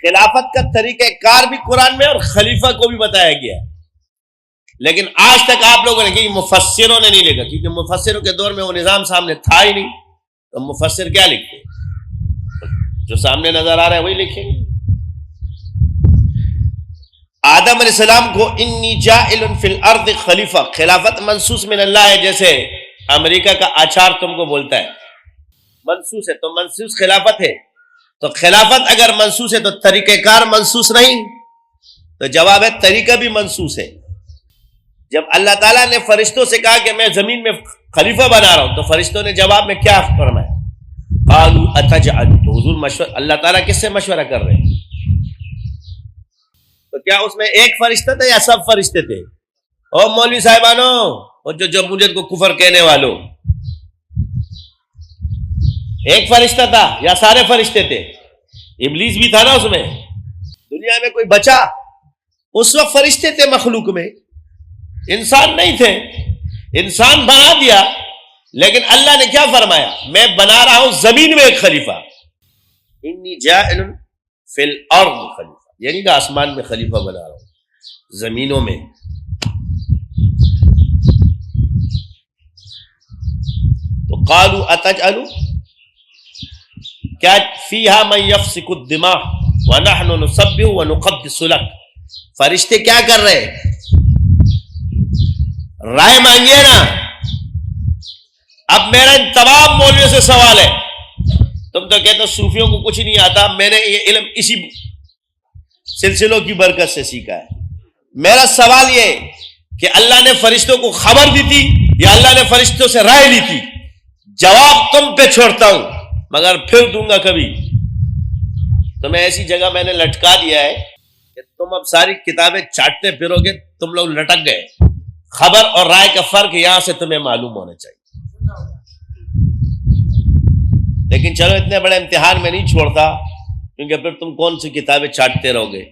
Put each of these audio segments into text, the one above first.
خلافت کا طریقہ کار بھی قرآن میں اور خلیفہ کو بھی بتایا گیا ہے، لیکن آج تک آپ لوگوں نے کہ مفسروں نے نہیں لکھا، کیونکہ مفسروں کے دور میں وہ نظام سامنے تھا ہی نہیں، تو مفسر کیا لکھتے؟ جو سامنے نظر آ رہا ہے وہی لکھیں گے۔ آدم علیہ السلام کو انی جاعل فی الارض خلیفہ، خلافت منسوس من اللہ ہے، جیسے امریکہ کا آچار تم کو بولتا ہے منسوس ہے، تو منسوس خلافت ہے، تو خلافت اگر منسوس ہے تو طریقہ کار منسوس نہیں، تو جواب ہے طریقہ بھی منسوس ہے۔ جب اللہ تعالیٰ نے فرشتوں سے کہا کہ میں زمین میں خلیفہ بنا رہا ہوں، تو فرشتوں نے جواب میں کیا فرمایا؟ قالوا اتجعل، تو حضور اللہ تعالیٰ کس سے مشورہ کر رہے ہیں؟ تو کیا اس میں ایک فرشتہ تھا یا سب فرشتے تھے؟ او مولوی صاحبانو، اور جو جمہوریت کو کفر کہنے والوں، ایک فرشتہ تھا یا سارے فرشتے تھے؟ ابلیس بھی تھا نا اس میں، دنیا میں کوئی بچا؟ اس وقت فرشتے تھے مخلوق میں، انسان نہیں تھے، انسان بنا دیا، لیکن اللہ نے کیا فرمایا؟ میں بنا رہا ہوں زمین میں ایک خلیفہ، انی جاعل فی الارض خلیفہ، یعنی کہ آسمان میں خلیفہ بنا رہا ہوں، زمینوں میں۔ تو قالوا اتجعل، کیا فیہا من یفسک الدماء ونحن نسبح ونقدس لک، فرشتے کیا کر رہے ہیں؟ رائے مانگیے نا۔ اب میرا ان تمام مولویوں سے سوال ہے، تم تو کہتے ہو صوفیوں کو کچھ نہیں آتا، میں نے یہ علم اسی سلسلوں کی برکت سے سیکھا ہے۔ میرا سوال یہ ہے کہ اللہ نے فرشتوں کو خبر دی تھی یا اللہ نے فرشتوں سے رائے لی تھی؟ جواب تم پہ چھوڑتا ہوں، مگر پھر دوں گا کبھی۔ تمہیں ایسی جگہ میں نے لٹکا دیا ہے کہ تم اب ساری کتابیں چاٹتے پھرو گے، تم لوگ لٹک گئے۔ خبر اور رائے کا فرق یہاں سے تمہیں معلوم ہونا چاہیے۔ لیکن چلو اتنے بڑے امتحان میں نہیں چھوڑتا، کیونکہ پھر تم کون سی کتابیں چاٹتے رہو گے۔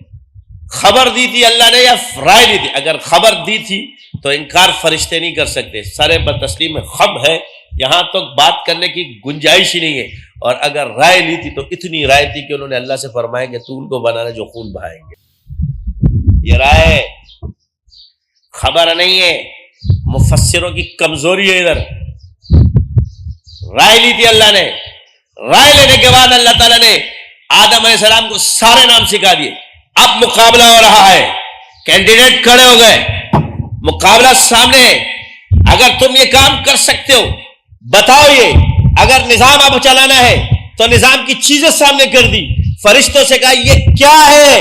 خبر دی تھی اللہ نے یا رائے دی تھی؟ اگر خبر دی تھی تو انکار فرشتے نہیں کر سکتے، سارے بتسلیم خب ہے، یہاں تک بات کرنے کی گنجائش ہی نہیں ہے۔ اور اگر رائے لی تھی تو اتنی رائے تھی کہ انہوں نے اللہ سے فرمایا کہ تو ان کو بنانا جو خون بہائیں گے۔ یہ رائے خبر نہیں ہے، مفسروں کی کمزوری ہے۔ ادھر رائے لی تھی اللہ نے، رائے لینے کے بعد اللہ تعالیٰ نے آدم علیہ السلام کو سارے نام سکھا دیے۔ اب مقابلہ ہو رہا ہے، کینڈیڈیٹ کھڑے ہو گئے، مقابلہ سامنے ہے۔ اگر تم یہ کام کر سکتے ہو بتاؤ۔ یہ اگر نظام اب چلانا ہے تو نظام کی چیزیں سامنے کر دی، فرشتوں سے کہا یہ کیا ہے؟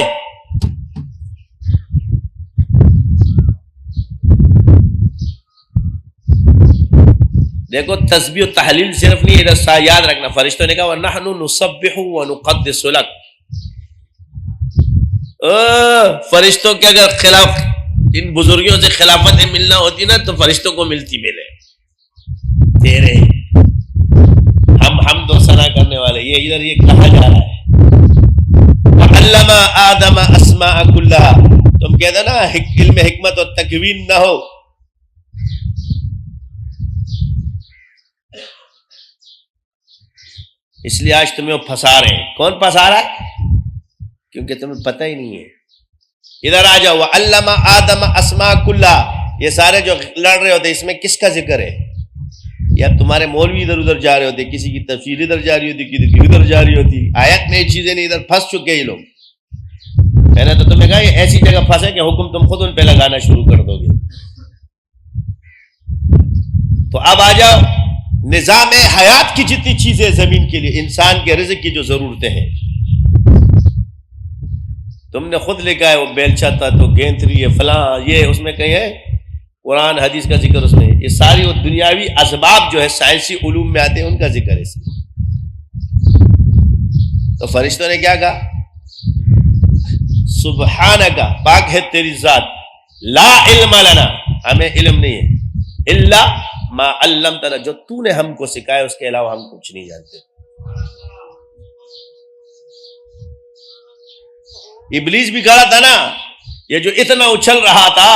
دیکھو تسبیح و تحلیل صرف نہیں، ادھر یاد رکھنا، فرشتوں نے کہا وَنَحْنُ نُسَبِّحُ وَنُقَدِّسُ لَكَ۔ فرشتوں کے اگر خلاف ان بزرگوں سے خلافتیں ملنا ہوتی نا تو فرشتوں کو ملتی ملے تیرے ہم حمد و ثنا کرنے والے۔ یہ ادھر یہ کہا جا رہا ہے وَعَلَّمَ آدَمَ أَسْمَاءَ كُلَّهَا، تم کہتے نا علم حکمت و تکوین نہ ہو، اس لیے آج تمہیں وہ پھنسا رہے ہیں۔ کون پھنسا رہا ہے؟ کیونکہ تمہیں پتہ ہی نہیں ہے۔ ادھر آ جاؤ، وَعَلَّمَ آدَمَ أَسْمَاءَ كُلَّهَا، یہ سارے جو لڑ رہے ہوتے اس میں کس کا ذکر ہے؟ یا تمہارے مولوی ادھر ادھر جا رہے ہوتے، کسی کی تفسیر ادھر جا رہی ہوتی، کسی کی ادھر جا رہی ہوتی، آیت میں یہ چیزیں نہیں، ادھر پھنس چکے یہ لوگ۔ میں نے تو تمہیں کہا یہ ایسی جگہ پھنسے کہ حکم تم خود ان پہ لگانا شروع کر دو گے۔ تو اب آ جاؤ، نظام حیات کی جتنی چیزیں زمین کے لیے، انسان کے رزق کی جو ضرورتیں ہیں، تم نے خود لکھا ہے وہ بیلچہ تھا تو گینتری ہے فلاں، یہ اس میں کہیں ہے قرآن حدیث کا ذکر، اس میں یہ ساری وہ دنیاوی اسباب جو ہے سائنسی علوم میں آتے ہیں ان کا ذکر ہے اس میں۔ تو فرشتوں نے کیا کہا؟ سبحانک، پاک ہے تیری ذات، لا علم لنا، ہمیں علم نہیں ہے، الا ما علمتنا، جو تو نے ہم کو سکھایا اس کے علاوہ ہم کچھ نہیں جانتے۔ ابلیس بھی کھڑا تھا نا، یہ جو اتنا اچھل رہا تھا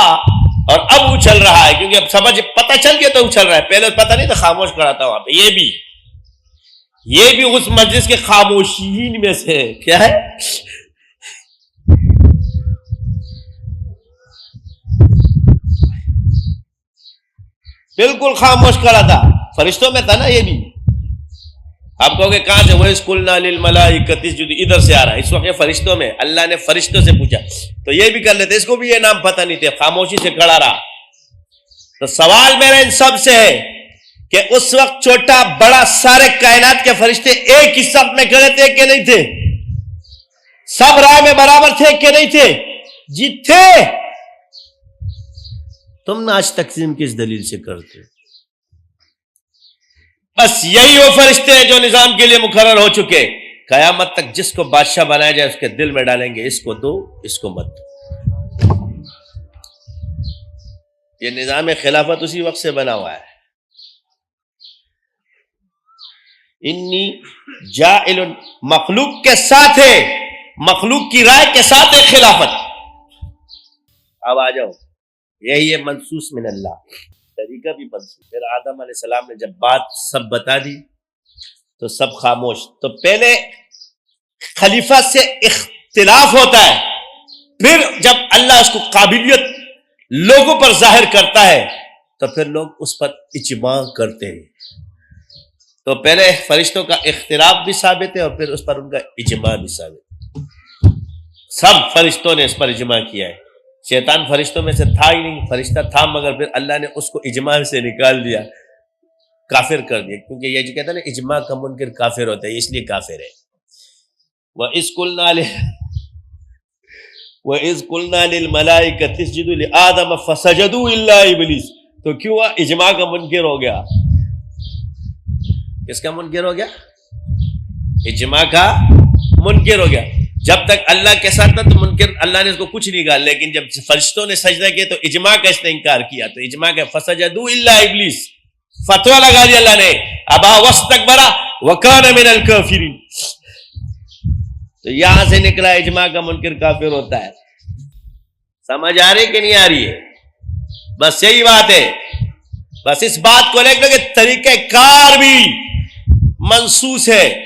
اور اب اچھل رہا ہے، کیونکہ اب سمجھ پتہ چل گیا تو اچھل رہا ہے، پہلے پتہ نہیں تھا، خاموش کھڑا تھا وہاں پہ۔ یہ بھی اس مجلس کے خاموشین میں سے کیا ہے، بالکل خاموش کھڑا تھا. فرشتوں میں تھا نا یہ بھی. آپ کہو گے کہاں سے؟ وہ قلنا للملائکۃ اسجدوا ادھر سے آ رہا ہے. اس وقت یہ فرشتوں میں اللہ نے فرشتوں سے پوچھا تو یہ بھی کر لیتے. اس کو بھی یہ نام پتہ نہیں تھے, خاموشی سے کھڑا رہا. تو سوال میرا ان سب سے ہے کہ اس وقت چھوٹا بڑا سارے کائنات کے فرشتے ایک ہی صف میں کھڑے تھے کہ نہیں تھے؟ سب رائے میں برابر تھے کہ نہیں تھے؟ جی تھے. تم نے آج تقسیم کس دلیل سے کرتے؟ بس یہی وہ فرشتے ہیں جو نظام کے لیے مقرر ہو چکے. قیامت تک جس کو بادشاہ بنایا جائے اس کے دل میں ڈالیں گے اس کو دو, اس کو مت دو. یہ نظام خلافت اسی وقت سے بنا ہوا ہے. انی جاعل, مخلوق کے ساتھ ہے, مخلوق کی رائے کے ساتھ ہے خلافت. اب آ جاؤ, یہی ہے منصوص من اللہ, طریقہ بھی منصوص. پھر آدم علیہ السلام نے جب بات سب بتا دی تو سب خاموش. تو پہلے خلیفہ سے اختلاف ہوتا ہے, پھر جب اللہ اس کو قابلیت لوگوں پر ظاہر کرتا ہے تو پھر لوگ اس پر اجماع کرتے ہیں. تو پہلے فرشتوں کا اختلاف بھی ثابت ہے اور پھر اس پر ان کا اجماع بھی ثابت ہے. سب فرشتوں نے اس پر اجماع کیا ہے. شیطان فرشتوں میں سے تھا ہی نہیں, فرشتہ تھا مگر پھر اللہ نے اس کو اجماع سے نکال دیا, کافر کر دیا. کیونکہ یہ جو کہتا ہے نا اجماع کا منکر کافر ہوتا ہے, اس لیے کافر ہے. وَإِذْ قُلْنَا لِلْمَلَائِكَةِ اسْجُدُوا لِآدَمَ فَسَجَدُوا إِلَّا إِبْلِيسَ. تو کیوں ہوا؟ اجماع کا منکر ہو گیا. کس کا منکر ہو گیا؟ اجماع کا منکر ہو گیا. جب تک اللہ کے ساتھ تھا تو منکر اللہ نے اس کو کچھ نہیں کہا, لیکن جب فرشتوں نے سجدہ کیا تو اجماع کا اس نے انکار کیا. تو اجماع کا فسجدوا الا ابلیس, فتویٰ لگا دیا اللہ نے, ابا واستکبر وکان من الکافرین. تو یہاں سے نکلا اجماع کا منکر کافر ہوتا ہے. سمجھ آ رہی کہ نہیں آ رہی ہے؟ بس یہی بات ہے. بس اس بات کو لے کر کہ طریقہ کار بھی منصوص ہے.